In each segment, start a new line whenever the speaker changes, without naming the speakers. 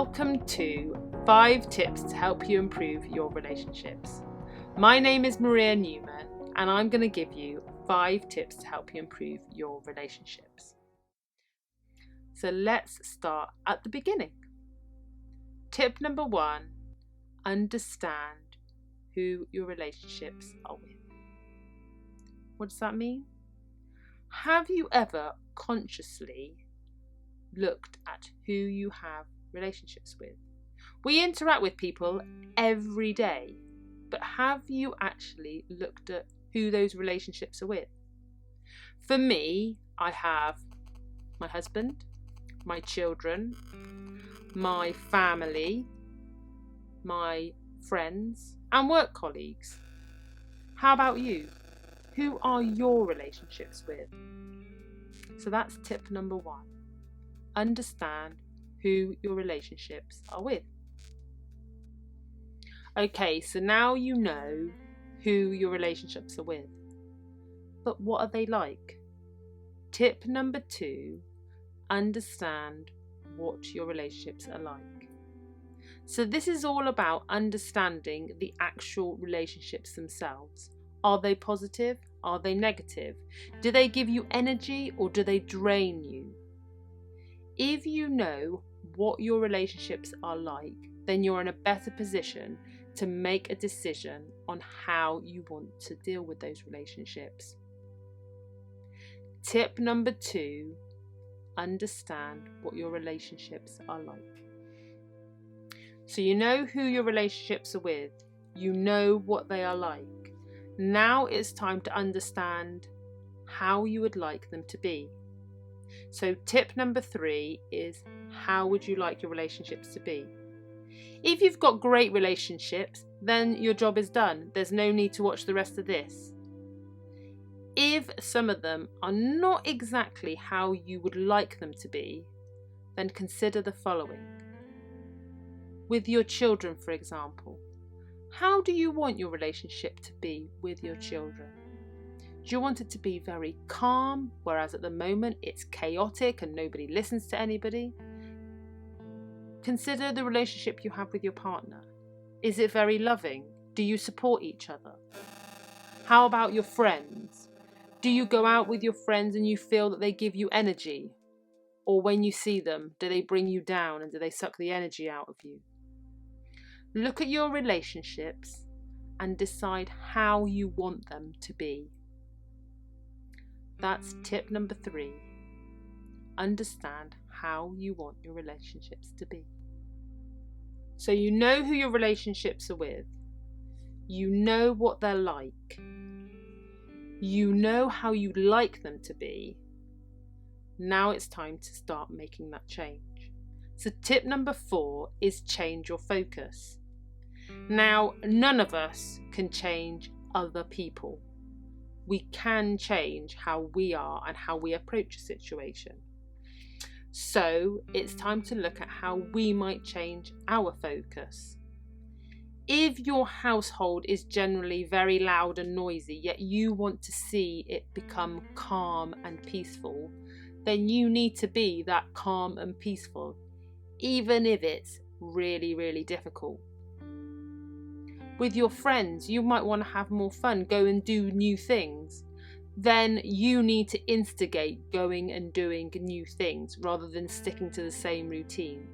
Welcome to 5 Tips to Help You Improve Your Relationships. My name is Maria Newman and I'm going to give you 5 tips to help you improve your relationships. So let's start at the beginning. Tip number 1, understand who your relationships are with. What does that mean? Have you ever consciously looked at who you have relationships with? We interact with people every day, but have you actually looked at who those relationships are with? For me, I have my husband, my children, my family, my friends, and work colleagues. How about you? Who are your relationships with? So that's tip number 1. Understand who your relationships are with. Okay, so now you know who your relationships are with. But what are they like? Tip number 2, understand what your relationships are like. So this is all about understanding the actual relationships themselves. Are they positive? Are they negative? Do they give you energy or do they drain you? If you know what your relationships are like, then you're in a better position to make a decision on how you want to deal with those relationships. Tip number 2, understand what your relationships are like. So you know who your relationships are with, you know what they are like. Now it's time to understand how you would like them to be. So tip number 3 is, how would you like your relationships to be? If you've got great relationships, then your job is done. There's no need to watch the rest of this. If some of them are not exactly how you would like them to be, then consider the following. With your children, for example, how do you want your relationship to be with your children? Do you want it to be very calm, whereas at the moment it's chaotic and nobody listens to anybody? Consider the relationship you have with your partner. Is it very loving? Do you support each other? How about your friends? Do you go out with your friends and you feel that they give you energy? Or when you see them, do they bring you down and do they suck the energy out of you? Look at your relationships and decide how you want them to be. That's tip number 3. Understand how you want your relationships to be. So you know who your relationships are with. You know what they're like. You know how you'd like them to be. Now it's time to start making that change. So tip number 4 is change your focus. Now, none of us can change other people. We can change how we are and how we approach a situation. So it's time to look at how we might change our focus. If your household is generally very loud and noisy, yet you want to see it become calm and peaceful, then you need to be that calm and peaceful, even if it's really, really difficult. With your friends, you might want to have more fun, go and do new things. Then you need to instigate going and doing new things rather than sticking to the same routine.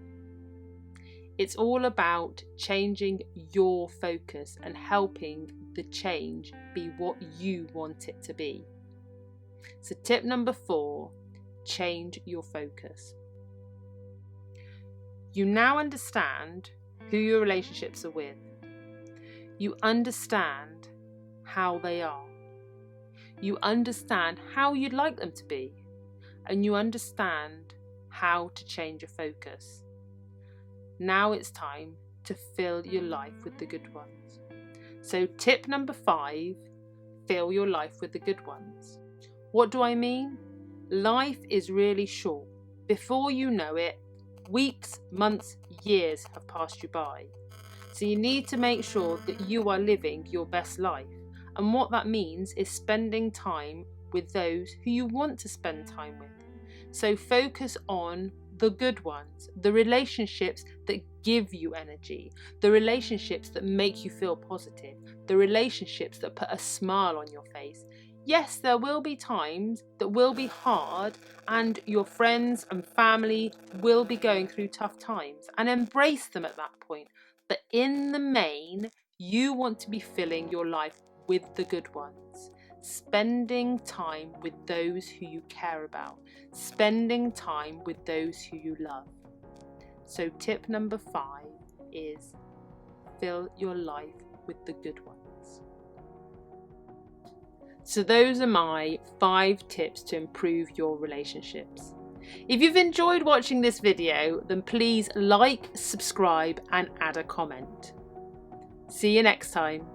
It's all about changing your focus and helping the change be what you want it to be. So tip number 4, change your focus. You now understand who your relationships are with. You understand how they are. You understand how you'd like them to be. And you understand how to change your focus. Now it's time to fill your life with the good ones. So tip number 5, fill your life with the good ones. What do I mean? Life is really short. Before you know it, weeks, months, years have passed you by. So you need to make sure that you are living your best life. And what that means is spending time with those who you want to spend time with. So focus on the good ones, the relationships that give you energy, the relationships that make you feel positive, the relationships that put a smile on your face. Yes, there will be times that will be hard, and your friends and family will be going through tough times, and embrace them at that point. But in the main, you want to be filling your life with the good ones. Spending time with those who you care about. Spending time with those who you love. So tip number 5 is fill your life with the good ones. So those are my 5 tips to improve your relationships. If you've enjoyed watching this video, then please like, subscribe and add a comment. See you next time.